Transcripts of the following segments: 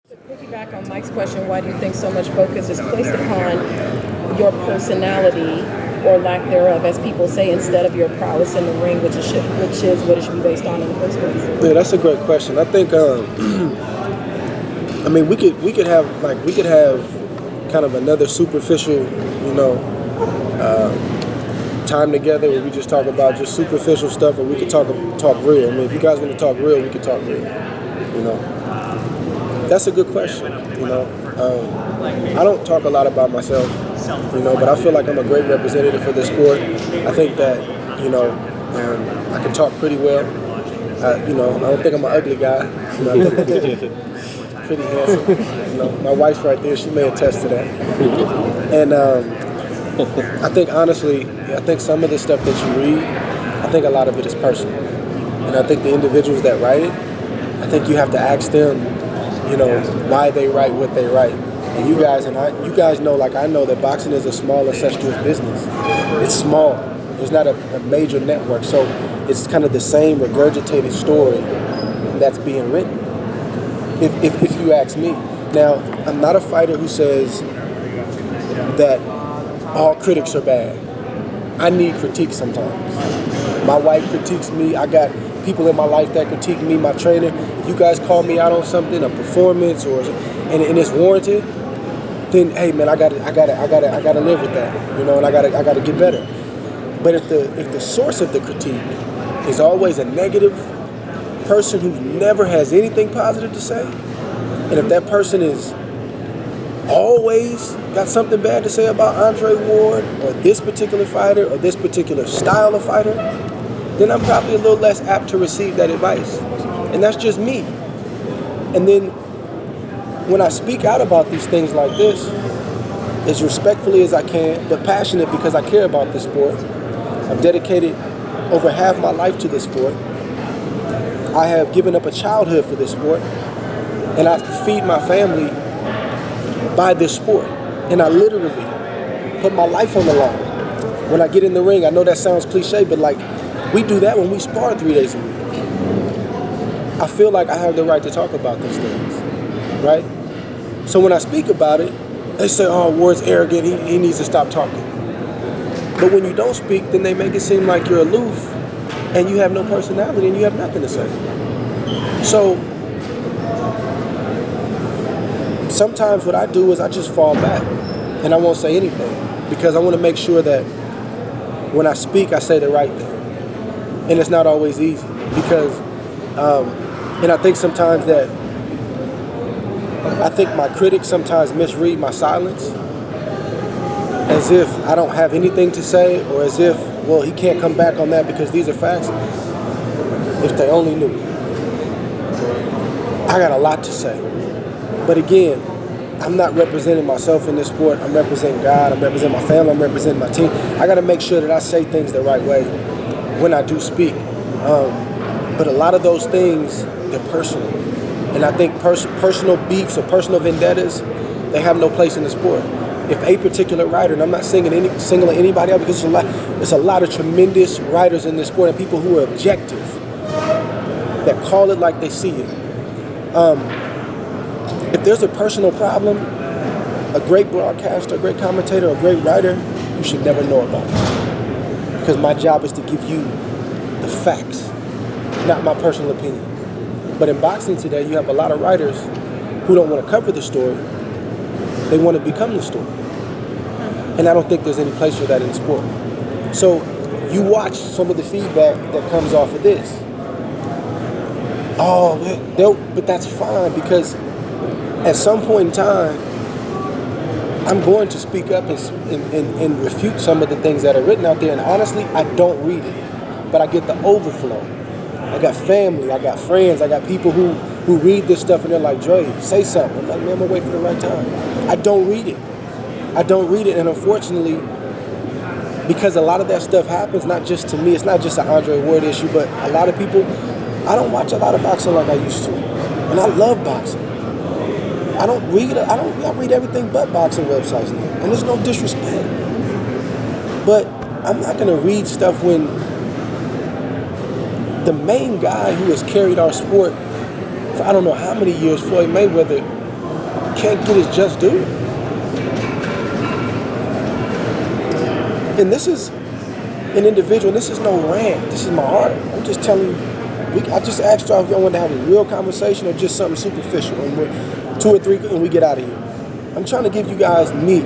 To piggyback on Mike's question, why do you think so much focus is placed upon your personality or lack thereof, as people say, instead of your prowess in the ring, which is what it should be based on in the first place? Yeah, that's a great question. I think, I mean, we could have kind of another superficial, time together where we just talk about just superficial stuff, or we could talk real. I mean, if you guys want to talk real, we could talk real. That's a good question. I don't talk a lot about myself, but I feel like I'm a great representative for this sport. I think that, I can talk pretty well. I don't think I'm an ugly guy. I think I'm pretty handsome. My wife's right there. She may attest to that. And I think, honestly, some of the stuff that you read, I think a lot of it is personal. And I think the individuals that write it, I think you have to ask them, why they write what they write. And you guys know, like I know, that boxing is a small incestuous business. It's small. There's not a major network. So it's kind of the same regurgitated story that's being written, if you ask me. Now, I'm not a fighter who says that all critics are bad. I need critique sometimes. My wife critiques me. I got people in my life that critique me, my trainer. If you guys call me out on something, a performance, and it's warranted, then hey man, I gotta live with that, and I gotta get better. But if the source of the critique is always a negative person who never has anything positive to say, and if that person is always got something bad to say about Andre Ward or this particular fighter or this particular style of fighter, then I'm probably a little less apt to receive that advice. And that's just me. And then when I speak out about these things like this, as respectfully as I can, but passionate because I care about this sport. I've dedicated over half my life to this sport. I have given up a childhood for this sport. And I feed my family by this sport. And I literally put my life on the line when I get in the ring. I know that sounds cliche, but we do that when we spar 3 days a week. I feel like I have the right to talk about these things, right? So when I speak about it, they say, oh, Ward's arrogant, he needs to stop talking. But when you don't speak, then they make it seem like you're aloof and you have no personality and you have nothing to say. So sometimes what I do is I just fall back and I won't say anything because I want to make sure that when I speak, I say the right thing. And it's not always easy because, and I think sometimes my critics sometimes misread my silence as if I don't have anything to say or as if, well, he can't come back on that because these are facts. If they only knew. I got a lot to say. But again, I'm not representing myself in this sport. I'm representing God. I'm representing my family. I'm representing my team. I got to make sure that I say things the right way when I do speak. But a lot of those things, they're personal. And I think personal beefs or personal vendettas, they have no place in the sport. If a particular writer, and I'm not singling anybody out because there's a lot of tremendous writers in this sport and people who are objective, that call it like they see it. If there's a personal problem, a great broadcaster, a great commentator, a great writer, you should never know about it. Because my job is to give you the facts, not my personal opinion. But in boxing today, you have a lot of writers who don't want to cover the story. They want to become the story. And I don't think there's any place for that in the sport. So you watch some of the feedback that comes off of this. Oh, but that's fine because at some point in time, I'm going to speak up and refute some of the things that are written out there. And honestly, I don't read it, but I get the overflow. I got family, I got friends, I got people who read this stuff and they're like, Dre, say something. I'm like, man, I'm gonna wait for the right time. I don't read it. And unfortunately, because a lot of that stuff happens, not just to me, it's not just an Andre Ward issue, but a lot of people, I don't watch a lot of boxing like I used to. And I love boxing. I read everything but boxing websites now. And there's no disrespect. But I'm not gonna read stuff when the main guy who has carried our sport for I don't know how many years, Floyd Mayweather, can't get his just due. And this is an individual, this is no rant, this is my heart. I'm just telling you, I just asked y'all if y'all want to have a real conversation or just something superficial, and we're 2 or 3 and we get out of here. I'm trying to give you guys meat.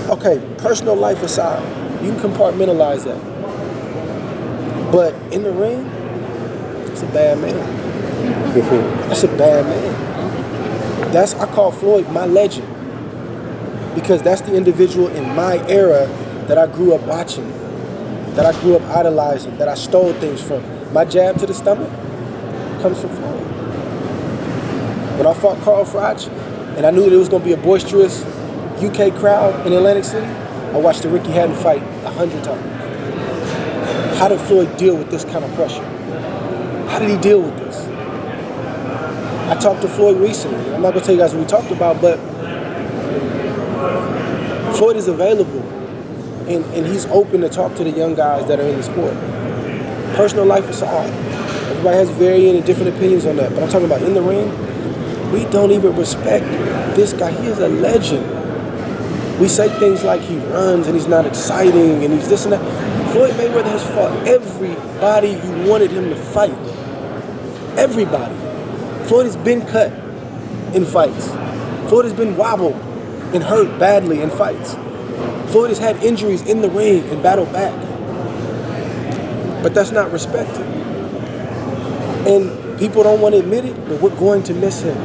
Okay, personal life aside, you can compartmentalize that. But in the ring, it's a bad man. That's a bad man. I call Floyd my legend. Because that's the individual in my era that I grew up watching, that I grew up idolizing, that I stole things from. My jab to the stomach comes from Floyd. When I fought Carl Froch, and I knew that it was going to be a boisterous UK crowd in Atlantic City, I watched the Ricky Hatton fight 100 times. How did Floyd deal with this kind of pressure? How did he deal with this? I talked to Floyd recently. I'm not going to tell you guys what we talked about, but Floyd is available, and he's open to talk to the young guys that are in the sport. Personal life aside, everybody has varying and different opinions on that, but I'm talking about in the ring, we don't even respect this guy. He is a legend. We say things like he runs and he's not exciting and he's this and that. Floyd Mayweather has fought everybody you wanted him to fight. Everybody. Floyd has been cut in fights. Floyd has been wobbled and hurt badly in fights. Floyd has had injuries in the ring and battled back. But that's not respected. And people don't want to admit it, but we're going to miss him.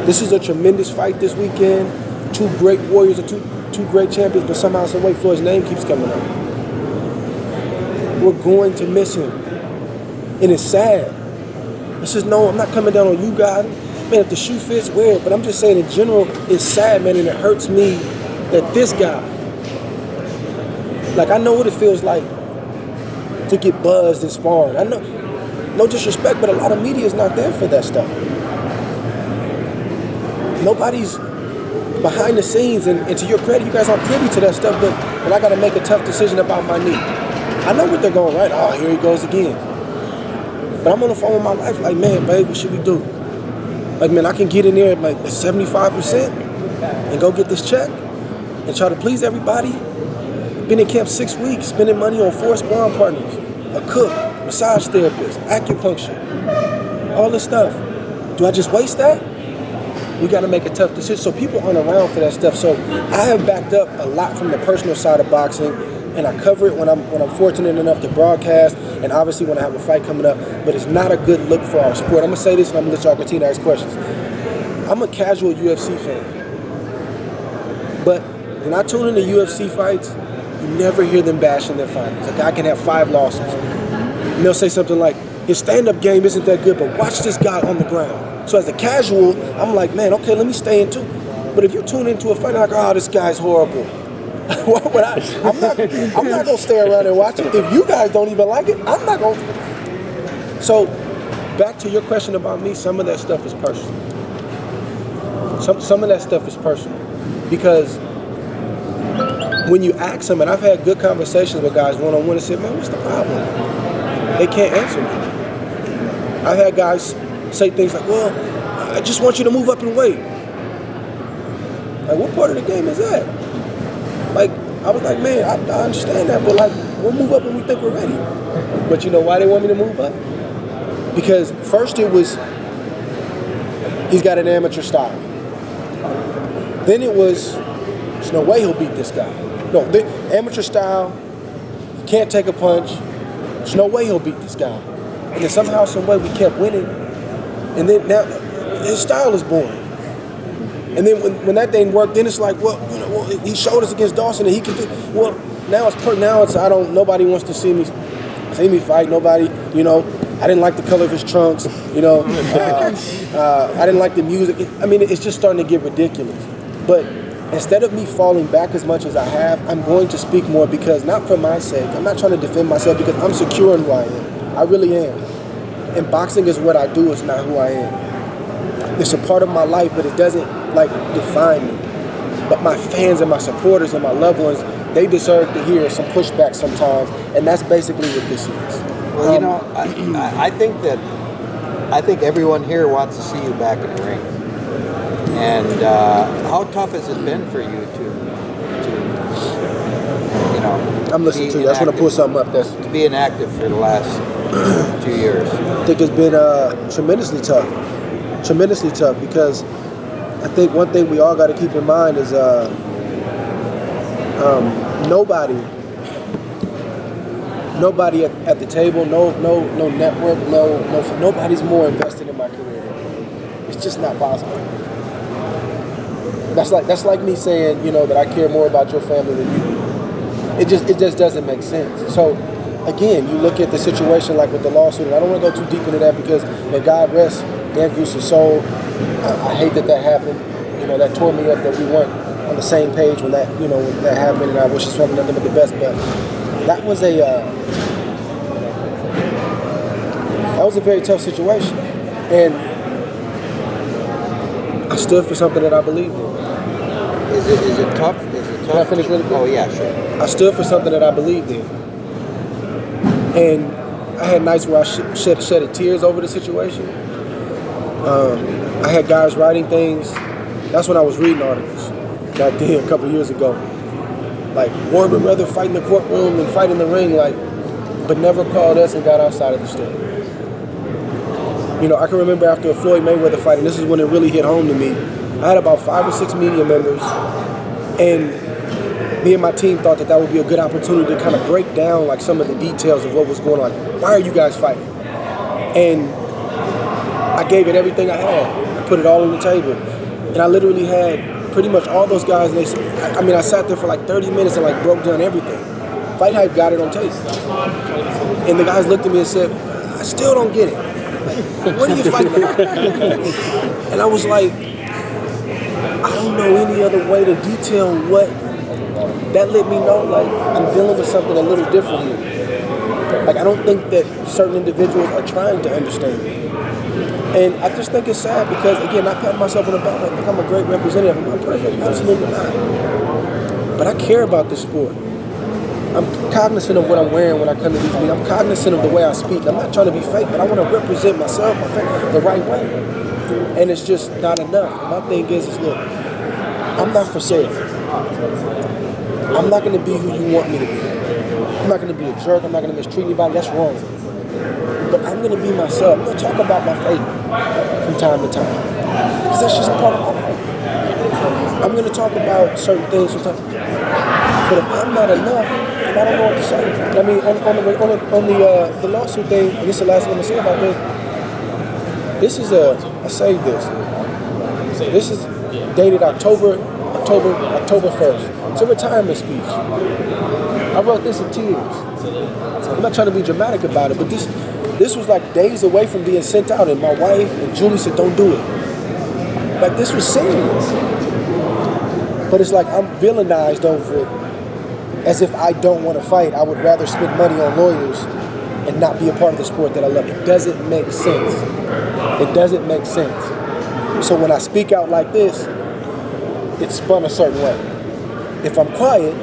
This is a tremendous fight this weekend. 2 great warriors and two great champions, but somehow, some way, Floyd's name keeps coming up. We're going to miss him. And it's sad. I'm not coming down on you guys. Man, if the shoe fits, wear it. But I'm just saying in general, it's sad, man, and it hurts me that this guy, like I know what it feels like to get buzzed and sparring. I know, no disrespect, but a lot of media is not there for that stuff. Nobody's behind the scenes, and to your credit, you guys aren't privy to that stuff, but when I got to make a tough decision about my knee, I know what they're going, right? Oh, here he goes again. But I'm on the phone with my wife like, man, babe, what should we do? Like, man, I can get in there at like 75% and go get this check and try to please everybody. Been in camp 6 weeks, spending money on 4 sparring partners, a cook, massage therapist, acupuncture, all this stuff. Do I just waste that? We got to make a tough decision. So people aren't around for that stuff. So I have backed up a lot from the personal side of boxing, and I cover it when I'm fortunate enough to broadcast, and obviously when I have a fight coming up. But it's not a good look for our sport. I'm gonna say this, and I'm gonna let y'all continue to ask questions. I'm a casual UFC fan, but when I tune into UFC fights, you never hear them bashing their fighters. A guy can have 5 losses, and they'll say something like, his stand-up game isn't that good, but watch this guy on the ground. So as a casual, I'm like, man, okay, let me stay in too. But if you tune into a fight, you're like, oh, this guy's horrible. I'm not gonna stay around and watch it. If you guys don't even like it, I'm not gonna. So, back to your question about me, some of that stuff is personal. Some of that stuff is personal. Because when you ask them, and I've had good conversations with guys one-on-one and said, man, what's the problem? They can't answer me. I've had guys say things like, well, I just want you to move up in weight. Like, what part of the game is that? Like, I was like, man, I understand that, but like, we'll move up when we think we're ready. But you know why they want me to move up? Because first it was, he's got an amateur style. Then it was, there's no way he'll beat this guy. No, the amateur style, he can't take a punch. There's no way he'll beat this guy. And then somehow, some way, we kept winning. And then now, his style is boring. And then when that didn't work, then it's like, well, you know, well, he showed us against Dawson and he can do. Well, now it's nobody wants to see me fight. Nobody, you know. I didn't like the color of his trunks, you know. I didn't like the music. It's just starting to get ridiculous. But instead of me falling back as much as I have, I'm going to speak more because, not for my sake, I'm not trying to defend myself because I'm secure in who I am. I really am. And boxing is what I do, it's not who I am. It's a part of my life, but it doesn't, define me. But my fans and my supporters and my loved ones, they deserve to hear some pushback sometimes, and that's basically what this is. Well, I think that I think everyone here wants to see you back in the ring. And how tough has it been for you to you know? I'm listening to you. I just want to pull something up. To be inactive for the last 2 years. I think it's been tremendously tough. Tremendously tough, because I think one thing we all got to keep in mind is nobody at the table, no network, nobody's more invested in my career than me. It's just not possible. That's like me saying, you know, that I care more about your family than you do. It just doesn't make sense. So again, you look at the situation like with the lawsuit, and I don't want to go too deep into that because, may God rest Dan Goose's soul. I hate that happened. You know, that tore me up that we weren't on the same page when that happened, and I wish his family nothing but the best. But that was a very tough situation, and I stood for something that I believed in. Is it tough? Can I finish really quick? Oh yeah, sure. I stood for something that I believed in, and I had nights where I shedded tears over the situation. I had guys writing things. That's when I was reading articles back then, a couple of years ago. Like, Ward would rather fight in the courtroom than fight in the ring, but never called us and got our side of the story. You know, I can remember after a Floyd Mayweather fight, and this is when it really hit home to me, I had about 5 or 6 media members, and me and my team thought that would be a good opportunity to kind of break down like some of the details of what was going on. Like, why are you guys fighting? And I gave it everything I had. I put it all on the table. And I literally had pretty much all those guys, and I sat there for like 30 minutes and like broke down everything. FightHype got it on tape. And the guys looked at me and said, I still don't get it. Like, what are you fighting about? And I was like, I don't know any other way to detail what. That let me know, like, I'm dealing with something a little different here. Like, I don't think that certain individuals are trying to understand me. And I just think it's sad because, again, I pat myself on the back. I think I'm a great representative. I'm not perfect, absolutely not. But I care about this sport. I'm cognizant of what I'm wearing when I come to these meetings. I'm cognizant of the way I speak. I'm not trying to be fake, but I want to represent myself, the right way. And it's just not enough. And my thing is look, I'm not for sale. I'm not going to be who you want me to be. I'm not going to be a jerk. I'm not going to mistreat anybody. That's wrong. But I'm going to be myself. I'm going to talk about my faith from time to time. Because that's just part of my life. I'm going to talk about certain things from time to time. But if I'm not enough, then I don't know what to say. I mean, on the lawsuit thing, and this is the last thing I'm going to say about this. I saved this. This is dated October 1st. It's a retirement speech. I wrote this in tears. I'm not trying to be dramatic about it, but this was like days away from being sent out, and my wife and Julie said, don't do it. Like, this was serious. But it's like I'm villainized over it as if I don't want to fight. I would rather spend money on lawyers and not be a part of the sport that I love. It doesn't make sense. It doesn't make sense. So when I speak out like this, it's spun a certain way. If I'm quiet,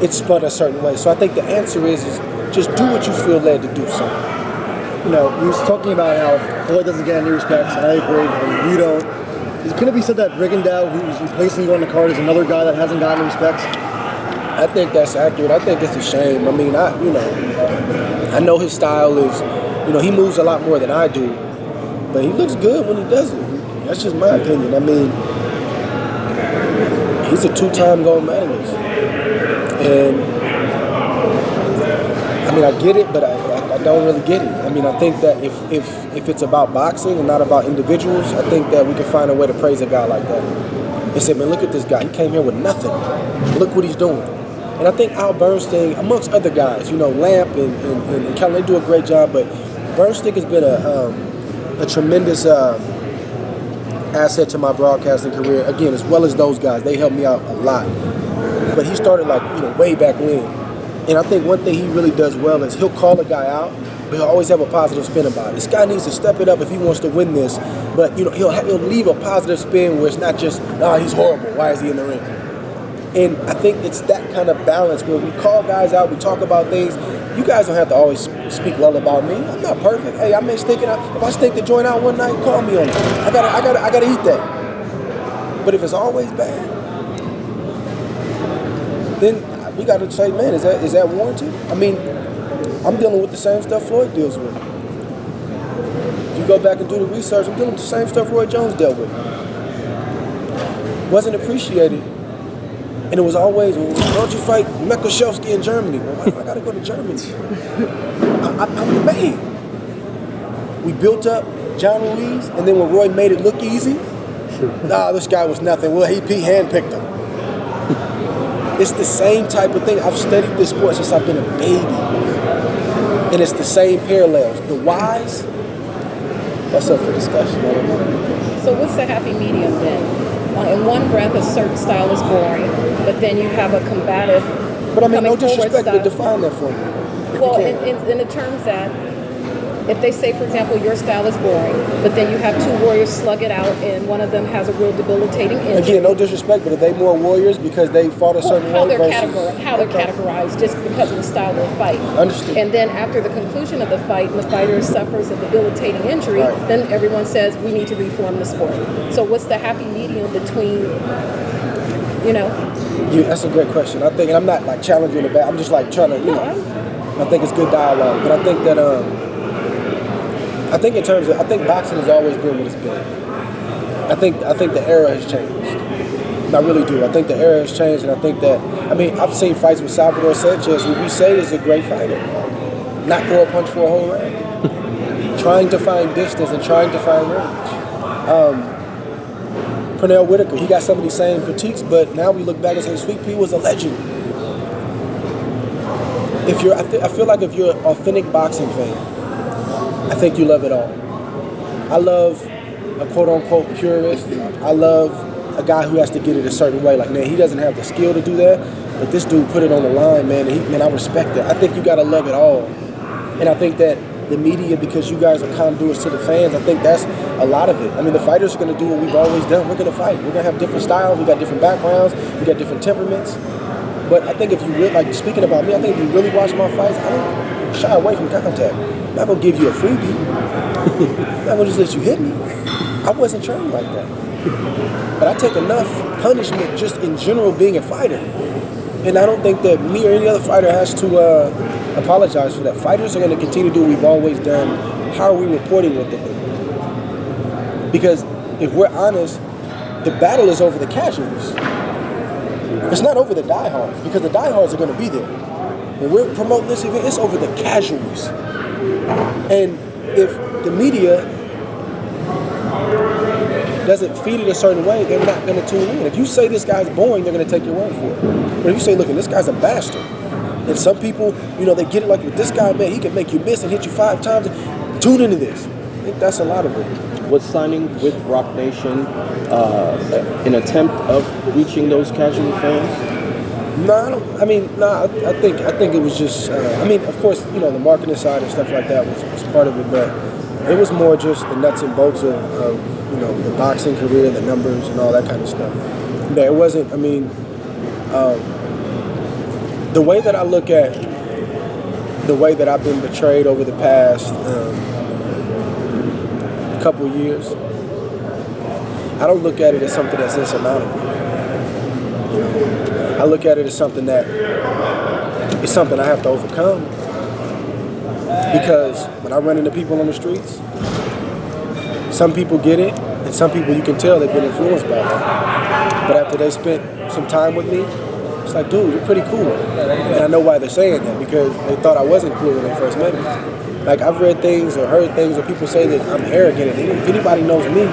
it's spun a certain way. So I think the answer is just do what you feel led to do, son. You know, he was talking about how Floyd doesn't get any respects, and I agree, and you don't. Can it be said that Rigondeaux, who's replacing you on the card, is another guy that hasn't gotten respects? I think that's accurate. I think it's a shame. I mean, I know his style is, he moves a lot more than I do, but he looks good when he does it. That's just my opinion. I mean, he's a 2-time gold medalist. And, I mean, I get it, but I don't really get it. I mean, I think that if it's about boxing and not about individuals, I think that we can find a way to praise a guy like that. They said, man, look at this guy. He came here with nothing. Look what he's doing. And I think Al Bernstein, amongst other guys, Lamp and Kelly, they do a great job, but Bernstein has been a tremendous asset to my broadcasting career. Again, as well as those guys, they helped me out a lot. But he started way back when. And I think one thing he really does well is he'll call a guy out, but he'll always have a positive spin about it. This guy needs to step it up if he wants to win this. But he'll leave a positive spin where it's not just, he's horrible. Why is he in the ring? And I think it's that kind of balance where we call guys out, we talk about things, you guys don't have to always speak well about me. I'm not perfect. Hey, I may stake it out. If I stake the joint out one night, call me on it. I gotta eat that. But if it's always bad, then we gotta say, man, is that warranted? I mean, I'm dealing with the same stuff Floyd deals with. If you go back and do the research, I'm dealing with the same stuff Roy Jones dealt with. Wasn't appreciated. And it was always, well, why don't you fight Mekashevsky in Germany? Well, why do I gotta go to Germany? I'm the man. We built up John Ruiz, and then when Roy made it look easy, this guy was nothing. Well, he handpicked him. It's the same type of thing. I've studied this sport since I've been a baby. And it's the same parallels. The whys, that's up for discussion. I don't know. So what's the happy medium then? In one breath, a certain style is boring, but then you have a combative. But I mean, no disrespect, style. but define that for me. Well, in the terms that, if they say, for example, your style is boring, but then you have two warriors slug it out, and one of them has a real debilitating injury. Again, no disrespect, but are they more warriors because they fought a certain how way they're versus... how they're categorized just because of the style of the fight. Understood. And then after the conclusion of the fight, and the fighter suffers a debilitating injury, Right. then everyone says we need to reform the sport. So what's the happy medium between, That's a great question. I think, and I'm not like challenging the back. I'm just like trying to, I think it's good dialogue. But I think that, I think boxing has always been what it's been. I think the era has changed. I really do. I think the era has changed, and I think that, I've seen fights with Salvador Sanchez, who we say is a great fighter, not throw a punch for a whole round, trying to find distance and trying to find range. Pernell Whitaker, he got some of these same critiques, but now we look back and say Sweet Pea was a legend. I feel like if you're an authentic boxing fan, I think you love it all. I love a quote-unquote purist. I love a guy who has to get it a certain way. Like, man, he doesn't have the skill to do that, but this dude put it on the line, man, and I respect it. I think you got to love it all. And I think that the media, because you guys are conduits to the fans, I think that's a lot of it. The fighters are going to do what we've always done. We're going to fight. We're going to have different styles. We got different backgrounds. We got different temperaments. But I think if you really, speaking about me, I think if you really watch my fights, I don't shy away from contact. I'm not going to give you a freebie. I'm not going to just let you hit me. I wasn't trained like that. But I take enough punishment just in general being a fighter. And I don't think that me or any other fighter has to apologize for that. Fighters are going to continue to do what we've always done. How are we reporting what they do? Because if we're honest, the battle is over the casuals. It's not over the diehards, because the diehards are going to be there. When we're promoting this event, it's over the casuals. And if the media doesn't feed it a certain way, they're not going to tune in. If you say this guy's boring, they're going to take your word for it. But if you say, look, this guy's a bastard, and some people, they get it like with this guy, man, he can make you miss and hit you 5 times. Tune into this. I think that's a lot of it. Was signing with Rock Nation an attempt of reaching those casual fans? No, I think it was just, of course, the marketing side and stuff like that was part of it, but it was more just the nuts and bolts of the boxing career, the numbers and all that kind of stuff. Yeah, it wasn't, the way that I look at the way that I've been betrayed over the past couple of years, I don't look at it as something that's insurmountable. I look at it as something that is something I have to overcome. Because when I run into people on the streets, some people get it, and some people you can tell they've been influenced by that. But after they spent some time with me, it's like, dude, you're pretty cool. And I know why they're saying that, because they thought I wasn't cool when they first met me. Like, I've read things or heard things where people say that I'm arrogant, and if anybody knows me,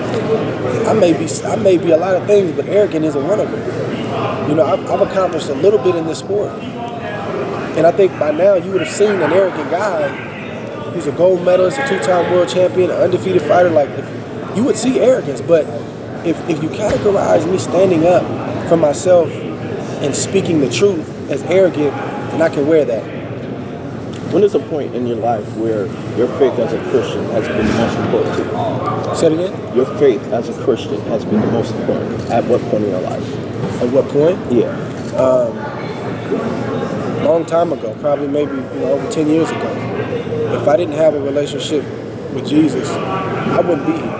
I may be a lot of things, but arrogant isn't one of them. I've accomplished a little bit in this sport. And I think by now you would have seen an arrogant guy who's a gold medalist, a 2-time world champion, an undefeated fighter. Like, you would see arrogance, but if you categorize me standing up for myself and speaking the truth as arrogant, then I can wear that. When is a point in your life where your faith as a Christian has been the most important to you? Say it again? Your faith as a Christian has been the most important. At what point in your life? At what point? Yeah. long time ago, probably maybe over 10 years ago. If I didn't have a relationship with Jesus, I wouldn't be here.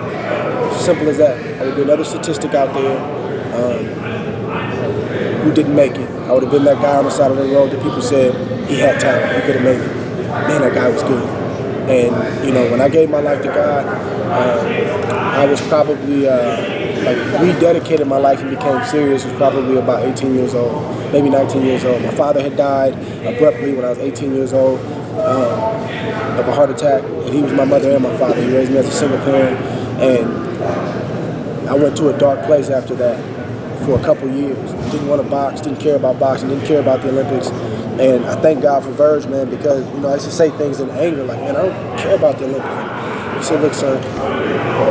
Simple as that. I would be another statistic out there who didn't make it. I would have been that guy on the side of the road that people said he had talent, he could have made it. Man, that guy was good. And when I gave my life to God, I was probably rededicated my life and became serious. Was probably about 18 years old, maybe 19 years old. My father had died abruptly when I was 18 years old of a heart attack, and he was my mother and my father. He raised me as a single parent, and I went to a dark place after that for a couple years. Didn't want to box, didn't care about boxing, didn't care about the Olympics. And I thank God for Verge, man, because I used to say things in anger, like, man, I don't care about the Olympics. He said, look, son,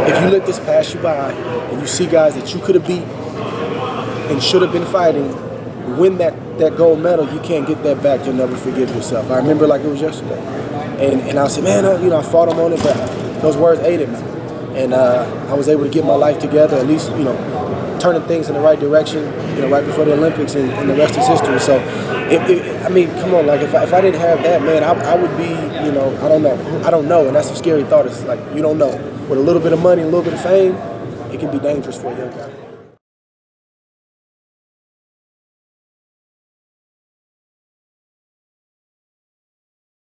if you let this pass you by and you see guys that you could have beat and should have been fighting, win that gold medal, you can't get that back. You'll never forgive yourself. I remember like it was yesterday. And I said, man, I fought him on it, but those words aided me. And I was able to get my life together, at least, turning things in the right direction, right before the Olympics, and the rest is history. So, come on, like if I didn't have that, man, I would be, I don't know, and that's a scary thought. It's like you don't know. With a little bit of money, a little bit of fame, it can be dangerous for a young guy.